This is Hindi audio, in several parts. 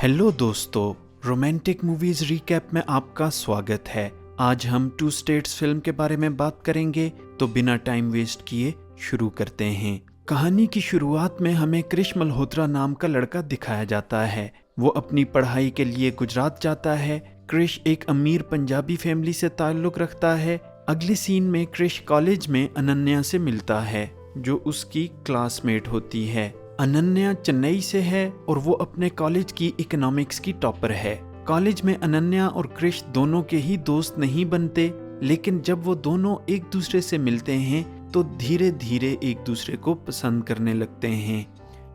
हेलो दोस्तों, रोमांटिक मूवीज रिकैप में आपका स्वागत है। आज हम टू स्टेट्स फिल्म के बारे में बात करेंगे, तो बिना टाइम वेस्ट किए शुरू करते हैं। कहानी की शुरुआत में हमें क्रिश मल्होत्रा नाम का लड़का दिखाया जाता है। वो अपनी पढ़ाई के लिए गुजरात जाता है। क्रिश एक अमीर पंजाबी फैमिली से ताल्लुक रखता है। अगले सीन में क्रिश कॉलेज में अनन्या से मिलता है, जो उसकी क्लासमेट होती है। अनन्या चेन्नई से है और वो अपने कॉलेज की इकोनॉमिक्स की टॉपर है। कॉलेज में अनन्या और क्रिश दोनों के ही दोस्त नहीं बनते, लेकिन जब वो दोनों एक दूसरे से मिलते हैं तो धीरे धीरे एक दूसरे को पसंद करने लगते हैं।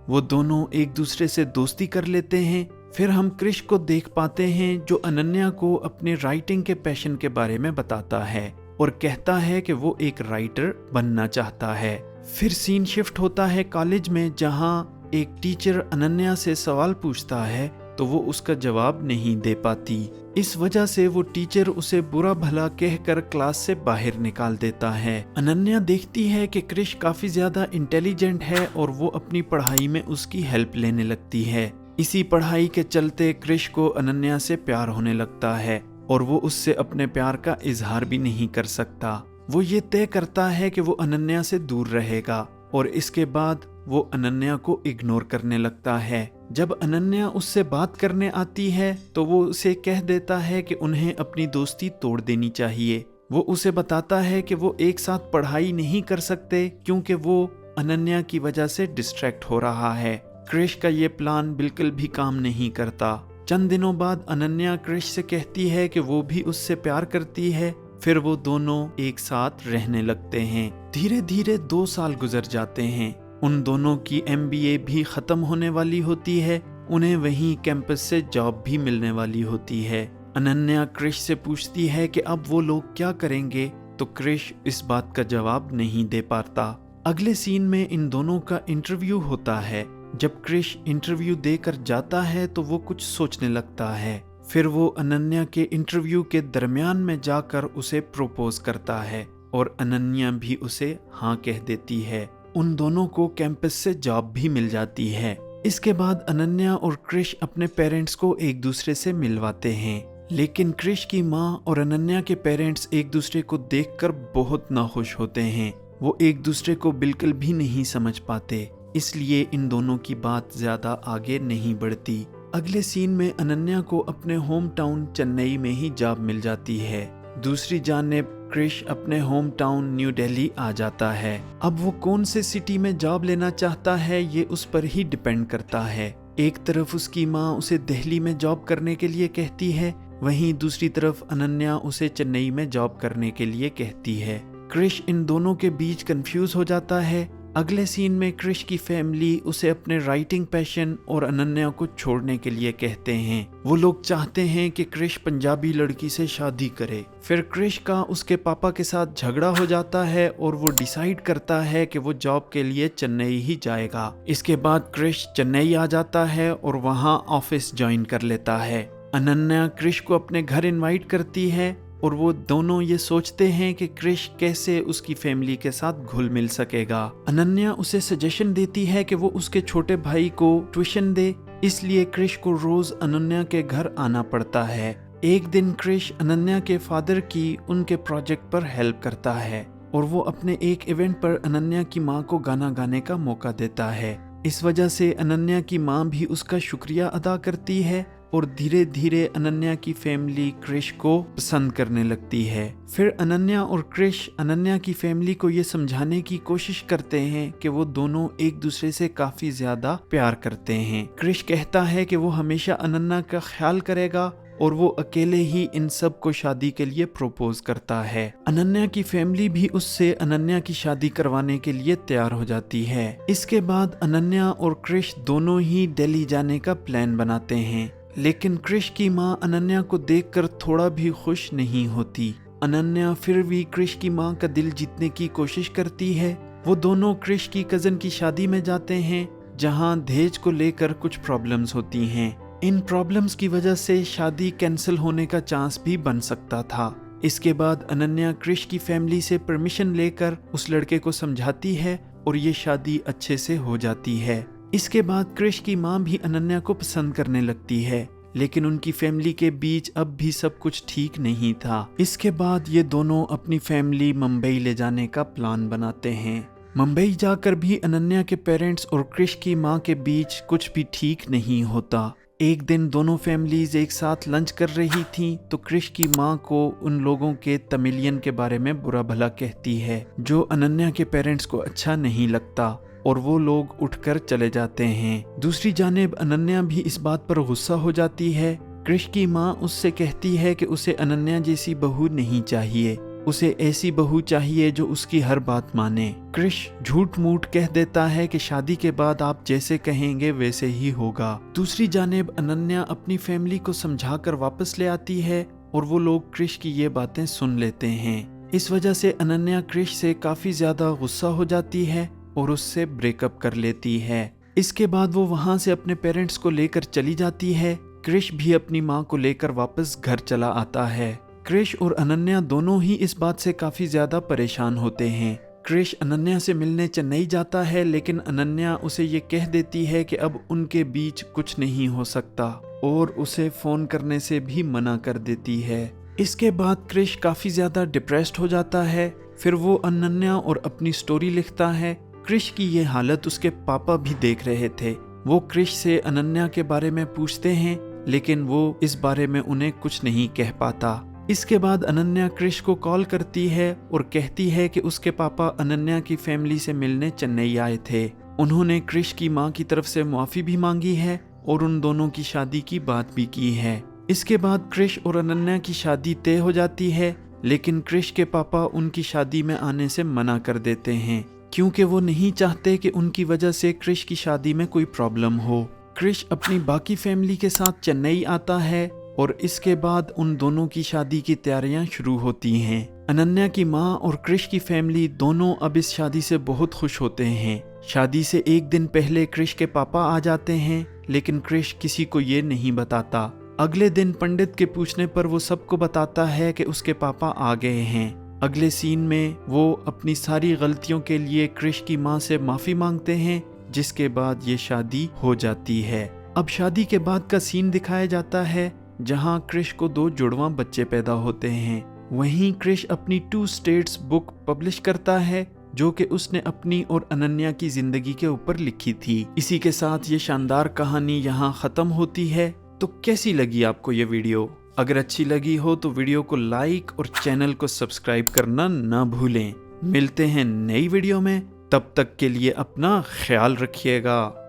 वो दोनों एक दूसरे से दोस्ती कर लेते हैं। फिर हम क्रिश को देख पाते हैं, जो अनन्या को अपने राइटिंग के पैशन के बारे में बताता है और कहता है कि वो एक राइटर बनना चाहता है। फिर सीन शिफ्ट होता है कॉलेज में, जहाँ एक टीचर अनन्या से सवाल पूछता है तो वो उसका जवाब नहीं दे पाती। इस वजह से वो टीचर उसे बुरा भला कहकर क्लास से बाहर निकाल देता है। अनन्या देखती है कि क्रिश काफी ज्यादा इंटेलिजेंट है और वो अपनी पढ़ाई में उसकी हेल्प लेने लगती है। इसी पढ़ाई के चलते क्रिश को अनन्या से प्यार होने लगता है और वो उससे अपने प्यार का इजहार भी नहीं कर सकता। वो ये तय करता है कि वो अनन्या से दूर रहेगा और इसके बाद वो अनन्या को इग्नोर करने लगता है। जब अनन्या उससे बात करने आती है तो वो उसे कह देता है कि उन्हें अपनी दोस्ती तोड़ देनी चाहिए। वो उसे बताता है कि वो एक साथ पढ़ाई नहीं कर सकते क्योंकि वो अनन्या की वजह से डिस्ट्रैक्ट हो रहा है। क्रिश का ये प्लान बिल्कुल भी काम नहीं करता। चंद दिनों बाद अनन्या क्रिश से कहती है कि वो भी उससे प्यार करती है। फिर वो दोनों एक साथ रहने लगते हैं। धीरे धीरे 2 साल गुजर जाते हैं। उन दोनों की MBA भी खत्म होने वाली होती है। उन्हें वहीं कैंपस से जॉब भी मिलने वाली होती है। अनन्या क्रिश से पूछती है कि अब वो लोग क्या करेंगे, तो क्रिश इस बात का जवाब नहीं दे पाता। अगले सीन में इन दोनों का इंटरव्यू होता है। जब क्रिश इंटरव्यू देकर जाता है तो वो कुछ सोचने लगता है। फिर वो अनन्या के इंटरव्यू के दरमियान में जाकर उसे प्रपोज करता है और अनन्या भी उसे हाँ कह देती है। उन दोनों को कैंपस से जॉब भी मिल जाती है। इसके बाद अनन्या और क्रिश अपने पेरेंट्स को एक दूसरे से मिलवाते हैं, लेकिन क्रिश की माँ और अनन्या के पेरेंट्स एक दूसरे को देखकर बहुत नाखुश होते हैं। वो एक दूसरे को बिल्कुल भी नहीं समझ पाते, इसलिए इन दोनों की बात ज्यादा आगे नहीं बढ़ती। अगले सीन में अनन्या को अपने होम टाउन चेन्नई में ही जॉब मिल जाती है। दूसरी जानिब क्रिश अपने होम टाउन न्यू दिल्ली आ जाता है। अब वो कौन से सिटी में जॉब लेना चाहता है ये उस पर ही डिपेंड करता है। एक तरफ उसकी माँ उसे दिल्ली में जॉब करने के लिए कहती है, वहीं दूसरी तरफ अनन्या उसे चेन्नई में जॉब करने के लिए कहती है। क्रिश इन दोनों के बीच कंफ्यूज हो जाता है। अगले सीन में क्रिश की फैमिली उसे अपने राइटिंग पैशन और अनन्या को छोड़ने के लिए कहते हैं। वो लोग चाहते हैं कि क्रिश पंजाबी लड़की से शादी करे। फिर क्रिश का उसके पापा के साथ झगड़ा हो जाता है और वो डिसाइड करता है कि वो जॉब के लिए चेन्नई ही जाएगा। इसके बाद क्रिश चेन्नई आ जाता है और वहाँ ऑफिस ज्वाइन कर लेता है। अनन्या क्रिश को अपने घर इनवाइट करती है और वो दोनों ये सोचते हैं कि क्रिश कैसे उसकी फैमिली के साथ घुल मिल सकेगा। अनन्या उसे सजेशन देती है कि वो उसके छोटे भाई को ट्यूशन दे, इसलिए क्रिश को रोज अनन्या के घर आना पड़ता है। एक दिन क्रिश अनन्या के फादर की उनके प्रोजेक्ट पर हेल्प करता है और वो अपने एक इवेंट पर अनन्या की माँ को गाना गाने का मौका देता है। इस वजह से अनन्या की माँ भी उसका शुक्रिया अदा करती है और धीरे धीरे अनन्या की फैमिली क्रिश को पसंद करने लगती है। फिर अनन्या और क्रिश अनन्या की फैमिली को ये समझाने की कोशिश करते हैं कि वो दोनों एक दूसरे से काफी ज्यादा प्यार करते हैं। क्रिश कहता है कि वो हमेशा अनन्या का ख्याल करेगा और वो अकेले ही इन सब को शादी के लिए प्रपोज करता है। अनन्या की फैमिली भी उससे अनन्या की शादी करवाने के लिए तैयार हो जाती है। इसके बाद अनन्या और क्रिश दोनों ही दिल्ली जाने का प्लान बनाते हैं, लेकिन क्रिश की माँ अनन्या को देखकर थोड़ा भी खुश नहीं होती। अनन्या फिर भी क्रिश की माँ का दिल जीतने की कोशिश करती है। वो दोनों क्रिश की कजन की शादी में जाते हैं, जहाँ दहेज को लेकर कुछ प्रॉब्लम्स होती हैं। इन प्रॉब्लम्स की वजह से शादी कैंसिल होने का चांस भी बन सकता था। इसके बाद अनन्या क्रिश की फैमिली से परमिशन लेकर उस लड़के को समझाती है और ये शादी अच्छे से हो जाती है। इसके बाद क्रिश की माँ भी अनन्या को पसंद करने लगती है, लेकिन उनकी फैमिली के बीच अब भी सब कुछ ठीक नहीं था। इसके बाद ये दोनों अपनी फैमिली मुंबई ले जाने का प्लान बनाते हैं। मुंबई जाकर भी अनन्या के पेरेंट्स और क्रिश की माँ के बीच कुछ भी ठीक नहीं होता। एक दिन दोनों फैमिलीज एक साथ लंच कर रही थीं तो क्रिश की माँ को उन लोगों के तमिलियन के बारे में बुरा भला कहती है, जो अनन्या के पेरेंट्स को अच्छा नहीं लगता और वो लोग उठकर चले जाते हैं। दूसरी जानिब अनन्या भी इस बात पर गुस्सा हो जाती है। क्रिश की माँ उससे कहती है कि उसे अनन्या जैसी बहू नहीं चाहिए, उसे ऐसी बहू चाहिए जो उसकी हर बात माने। क्रिश झूठ मूठ कह देता है कि शादी के बाद आप जैसे कहेंगे वैसे ही होगा। दूसरी जानिब अनन्या अपनी फैमिली को समझाकर वापस ले आती है और वो लोग क्रिश की ये बातें सुन लेते हैं। इस वजह से अनन्या क्रिश से काफी ज्यादा गुस्सा हो जाती है और उससे ब्रेकअप कर लेती है। इसके बाद वो वहाँ से अपने पेरेंट्स को लेकर चली जाती है। क्रिश भी अपनी माँ को लेकर वापस घर चला आता है। क्रिश और अनन्या दोनों ही इस बात से काफी ज्यादा परेशान होते हैं। क्रिश अनन्या से मिलने चेन्नई जाता है, लेकिन अनन्या उसे ये कह देती है कि अब उनके बीच कुछ नहीं हो सकता और उसे फोन करने से भी मना कर देती है। इसके बाद क्रिश काफी ज्यादा डिप्रेस्ड हो जाता है। फिर वो अनन्या और अपनी स्टोरी लिखता है। क्रिश की ये हालत उसके पापा भी देख रहे थे। वो क्रिश से अनन्या के बारे में पूछते हैं, लेकिन वो इस बारे में उन्हें कुछ नहीं कह पाता। इसके बाद अनन्या क्रिश को कॉल करती है और कहती है कि उसके पापा अनन्या की फैमिली से मिलने चेन्नई आए थे। उन्होंने क्रिश की माँ की तरफ से माफी भी मांगी है और उन दोनों की शादी की बात भी की है। इसके बाद क्रिश और अनन्या की शादी तय हो जाती है, लेकिन क्रिश के पापा उनकी शादी में आने से मना कर देते हैं, क्योंकि वो नहीं चाहते कि उनकी वजह से क्रिश की शादी में कोई प्रॉब्लम हो। क्रिश अपनी बाकी फैमिली के साथ चेन्नई आता है और इसके बाद उन दोनों की शादी की तैयारियां शुरू होती हैं। अनन्या की माँ और क्रिश की फैमिली दोनों अब इस शादी से बहुत खुश होते हैं। शादी से एक दिन पहले क्रिश के पापा आ जाते हैं, लेकिन क्रिश किसी को ये नहीं बताता। अगले दिन पंडित के पूछने पर वो सबको बताता है कि उसके पापा आ गए हैं। अगले सीन में वो अपनी सारी गलतियों के लिए क्रिश की माँ से माफी मांगते हैं, जिसके बाद ये शादी हो जाती है। अब शादी के बाद का सीन दिखाया जाता है, जहां क्रिश को 2 जुड़वां बच्चे पैदा होते हैं। वहीं क्रिश अपनी 2 स्टेट्स बुक पब्लिश करता है, जो कि उसने अपनी और अनन्या की जिंदगी के ऊपर लिखी थी। इसी के साथ ये शानदार कहानी यहाँ खत्म होती है। तो कैसी लगी आपको ये वीडियो? अगर अच्छी लगी हो तो वीडियो को लाइक और चैनल को सब्सक्राइब करना ना भूलें। मिलते हैं नई वीडियो में, तब तक के लिए अपना ख्याल रखिएगा।